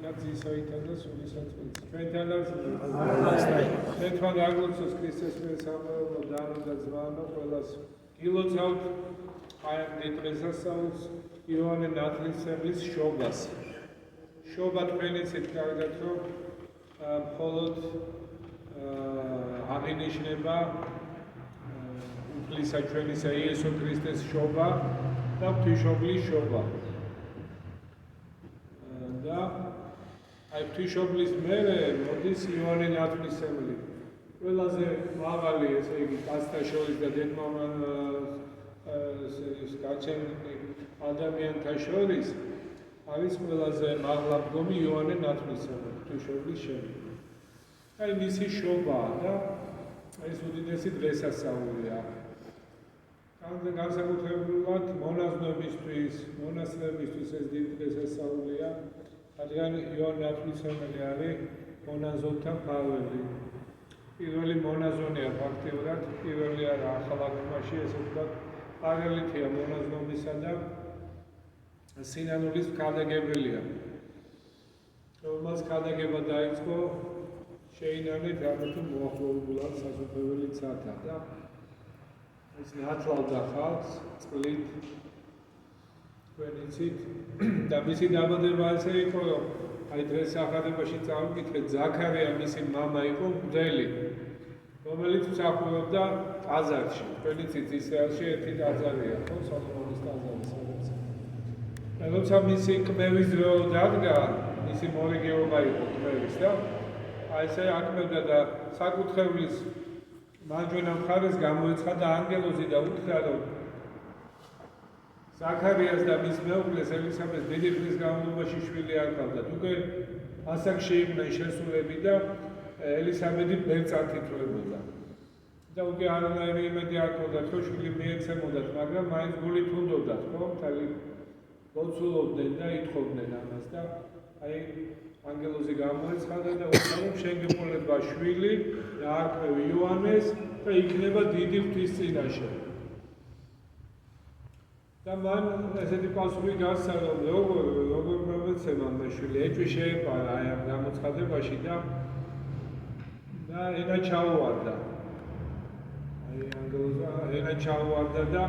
Grazie, Pentru agloțos Hristos pe samă darul de zvană, pelas kiloțaut, aia de trezasaus, Ioane natlisemlis șobas. Șoba თქვენიცით კარგად რომ მხოლოდ აღინიშნება უფლისა ჩვენისა იესო ქრისტეს შობა და ღვთისმშობლის შობა. და აი ღვთისმშობლის მერე მოდის იოანე ნათლისმცემელი. ყველაზე მაღალი ესე იგი კაცთა შორის და დედმამან გაჩენილი ადამიანთა შორის არის ყველაზე მაღლა მდგომი იოანე ნათლისმცემელი ღვთისმშობლის შემდეგ. აი მისი შობა და ეს უდიდესი დღესასწაულია. განსაკუთრებულად მონაზვნებისთვის, მონასტრებისთვის ეს დიდი დღესასწაულია. რადგან იოანე ნათლისმცემელი არის მონაზონთა მფარველი. პირველი მონაზონია ფაქტიურად, პირველი არა ახალ აღთქმაში, ესე ვთქვათ, პარალელითია მონაზნობისა და სინანულის ქადაგებელია. რომელმაც ქადაგება დაიწყო შეინარეთ რამეთუ მოახლოებულად საზოგადოებრივი ცათა და ეს ნათლავდა ხალხს წყლით თქვენიცით და მისი დაბადება ესე იყო რომ აი დღეს სახარებაში წავიკითხეთ ზაქარია მისი მამა იყო მღვდელი რომელიც მსახურობდა ტაძარში თქვენიცით ისრაელში ერთი ტაძარია ხო სოლომონის ტაძარი სადაც როცა მისი კმევის დრო დადგა მისი მორიგეობა იყო კმევის და აი ესე აკმევდა და საკუთრებლის მარჯვენა მხარეს გამოეცხადა ანგელოზი და უთხრა რომ ზაქარიას და მის მეუღლეს ელისაბედს დიდი ხნის განმავლობაში შვილი არ ჰყავდათ. უკვე ასაკში იყვნენ შესულები და ელისაბედი ბერწად ითვლებოდა. და უკვე არანაირი იმედი არ ჰქონდათ, რომ შვილი მიეცემოდათ, მაგრამ მაინც გულით უნდოდათ, ხო? მთელი ლოცულობდნენ და ითხოვდნენ ამას და აი ანგელოზი გამოეცხადა და უთხრა რომ შენ გეყოლება შვილი და არქმევ იოანეს და იქნება დიდი ღვთის წინაშე. და მან ესეთი პასუხი გასცა რომ როგორ მომეცემა მე შვილი ეჭვი შეეპარა აი ამ გამოცხადებაში და ენა ჩაუვარდა. აი ანგელოზა ენა ჩაუვარდა და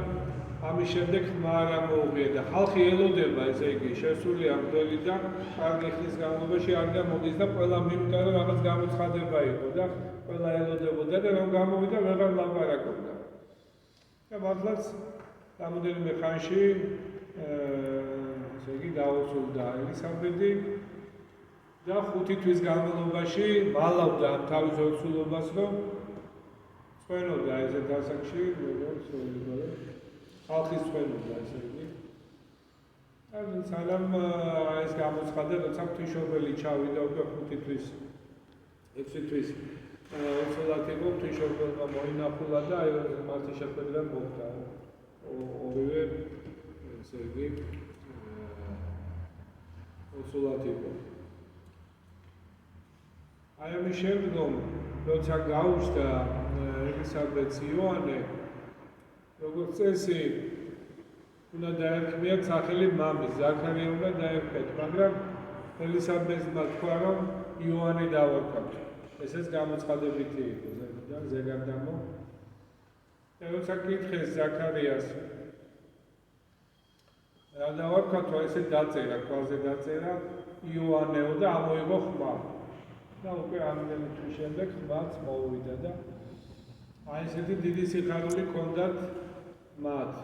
ამის შემდეგ ხმა არ ამოუღია და ხალხი ელოდება ესე იგი შესულია მღვდელი და კარგი ხნის განმავლობაში არ გამოდის და ყველა მიხვდა რომ რაღაც გამოცხადება იყო და ყველა ელოდებოდა და რომ გამოვიდა ვეღარ ლაპარაკობდა. და მართლაც რამოდენიმე ხანში ესე იგი დაუცულდა ელისაბედი და 5 თვის განმავლობაში მალავდა ამ თავის ოცულობას რომ წვენოდა ესეთ ასაკში როგორც ხალხის წვენოდა ესე იგი. და სანამ ეს გამოცხადა როცა ღვთისმშობელი ჩავიდა უკვე 5 თვის 6 თვის ოცულად იყო ღვთისმშობელმა მოინახულა და აი მარტის შეხვედრა მოხდა. ორივე ესე იგი ოცულად იყო. აი ამის შემდგომ როცა გაუჩნდა ელისაბედს იოანე როგორც წესი უნდა დაერქმიათ სახელი მამის ზაქარია უნდა დაერქვათ მაგრამ ელისაბედმა თქვა რომ იოანე დავარქვათ ესეც გამოცხადებითი იყო ზეგარდამო და როცა კითხეს ზაქარიას რა დავარქვათ ესე დაწერა ქვაზე დაწერა იოანეო და ამოიღო ხმა და უკვე ამდენი თვის შემდეგ ხმაც მოვიდა და აი ესეთი დიდი სიხარული ჰქონდათ მათ.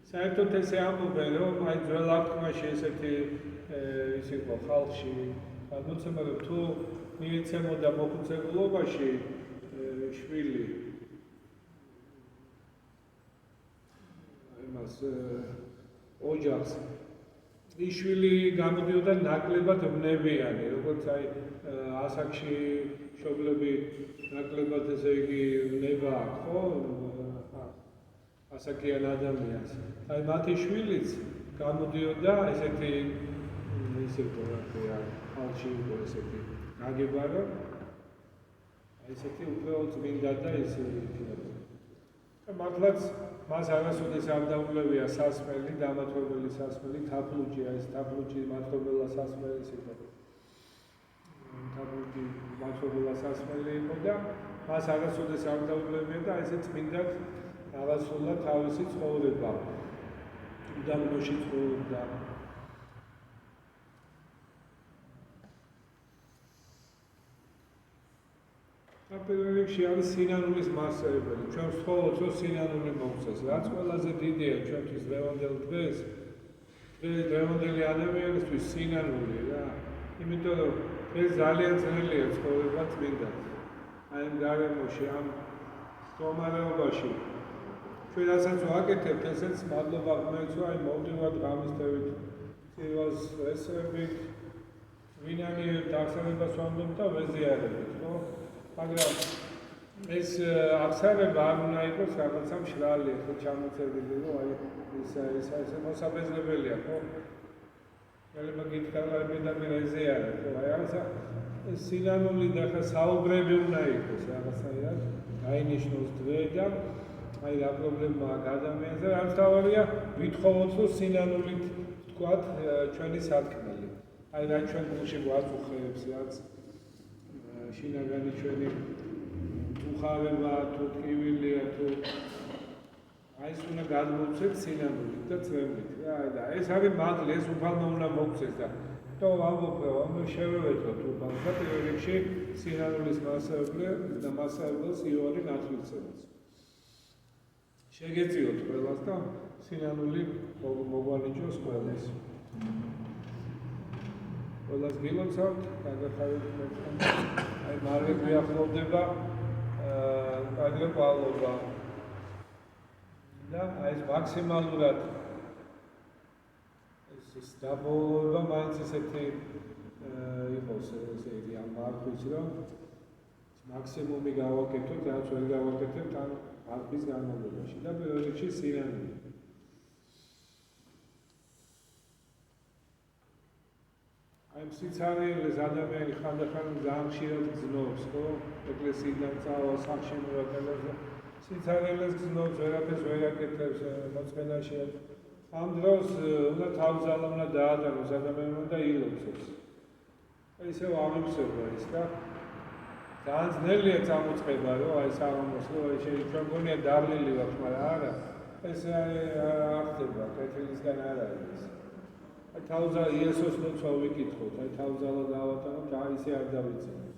საერთოდ ესე ამბობენ რომ აი ძველ აღთქმაში ესეთი ის იყო ხალხში გადმოცემა რომ თუ მიეცემოდა მოხუცებულობაში შვილი იმას ოჯახს ის შვილი გამოდიოდა ნაკლებად ვნებიანი როგორც აი ასაკში მშობლები ნაკლებად ესე იგი ვნება აქვს ხო ასაკიან ადამიანს აი მათი შვილიც გამოდიოდა ესეთი ისე რა ხალხში იყო ესეთი გაგება რომ ესეთი უფრო წმინდა და ისე იქნება და მართლაც მას არასოდეს არ დაულებია სასმელი, დამათობელი სასმელი, თაფლუჯია ეს თაფლუჯი მათობელა სასმელი იყო. თაფლუჯი მათობელა სასმელი იყო და მას არასოდეს არ დაულებია და ესე წმინდად აღასრულა თავისი ცხოვრება. უდაბნოში ცხოვრობდა. პირველ რიგში არის სინანულის მასწავლებელი. ჩვენ ვთხოვოთ, რომ სინანული მოგვცეს. რაც ყველაზე დიდია ჩვენთვის დღევანდელ დღეს, დღევანდელი ადამიანისთვის სინანული რა. იმიტომ რომ ეს ძალიან ძნელია ცხოვრება წმინდად. აი ამ გარემოში, ამ მდგომარეობაში. ჩვენ რასაც ვაკეთებთ, ესეც მადლობა ღმერთს, აი მოვდივართ გამისდევით, ცივას ესებით, ვინანიერებთ აღსარებას ვამბობთ და ვეზიარებით, ხო? მაგრამ ეს აღსარება არ უნდა იყოს რაღაცა მშრალი, ხო ჩამოწერილი, რომ აი ეს მოსაბეზრებელია, ხო? შეიძლება გითხარები და მე ვეზიარებ, ხო? აი რაღაცა სინანული და ხა საუბრები უნდა იყოს რაღაცა რა, დაინიშნოს დღე და აი რა პრობლემაა ადამიანზე, რაც თავარია ვითხოვოთ, რომ სინანულით ვთქვათ ჩვენი სათქმელი. აი რა ჩვენ გულში გვაწუხებს, რაც შინაგანი ჩვენი უხარება თუ ტკივილია თუ აი ეს უნდა გადმოვცეთ სინანულით და წვევით რა და ეს არის მადლი, ეს უფალმა უნდა მოგცეს და то ამბობ შევევეცოთ უფალს და პირველ რიგში სინანულის მასწავლებელს იოანე ნათლისმცემელს. შეგეწიოთ ყველას და სინანული მოგვანიჭოს ყველას. ყველას გილოცავთ, გადახარეთ მეთქან. აი მალე გვიახლოვდება კარგი ყვალობა. და აი ეს მაქსიმალურად ეს დაბოლოება მაინც ესეთი იყოს ესე იგი ამ მართვის რომ მაქსიმუმი გავაკეთოთ, რაც ვერ გავაკეთებთ ან არბის განმავლობაში და პირველ რიგში სინანული. აი სიცარიელეს ადამიანი ხანდახან ძალიან ხშირად გზნობს, ხო? ეკლესიიდან წავა, სამშენებლო კელერზე. სიცარიელეს გზნობს, ვერაფერს ვერ აკეთებს, მოწყენაში. ამ დროს უნდა თავზალა უნდა დაადანოს ადამიანმა და ილოცოს. ისევ ამიფსება ის და ძალიან ძნელია წამოწყება, რომ აი საღამოს, რომ აი ჩვენ გონია დაღლილი ვართ, მაგრამ არა. ეს არ ხდება, კეთილისგან არ არის. აი თავზალა იესოს ლოცვა ვიკითხოთ, აი თავზალა დავატანოთ, და ისე არ დავიცინოთ.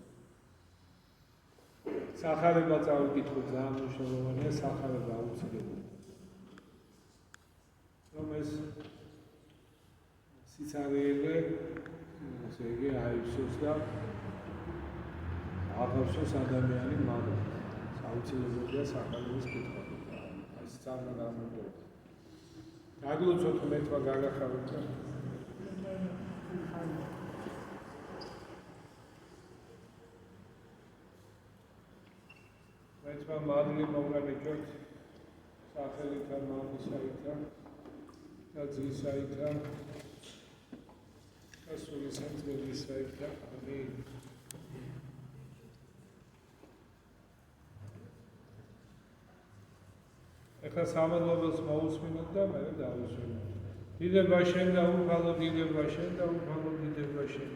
სახარება წავიკითხოთ, ძალიან მნიშვნელოვანია სახარება აუცილებელი. რომ ეს სიცარიელე ესე იგი აიფსოს და აღავსოს ადამიანი მადლით. აუცილებელია სახარების კითხვა. აი სწავლა გამოგვიყვება. გაგლოცოთ მეტყვა გაგახაროთ და მეტყვა მადლი მოგანიჭოთ სახელითა მამისაითა და ძისაითა და სული სამწყებისაითა. ამინ. ეხლა სამადლობელს მოусმინოთ და მე დავისვენოთ. დიდება შენ და უფალო დიდება შენ და უფალო დიდება შენ.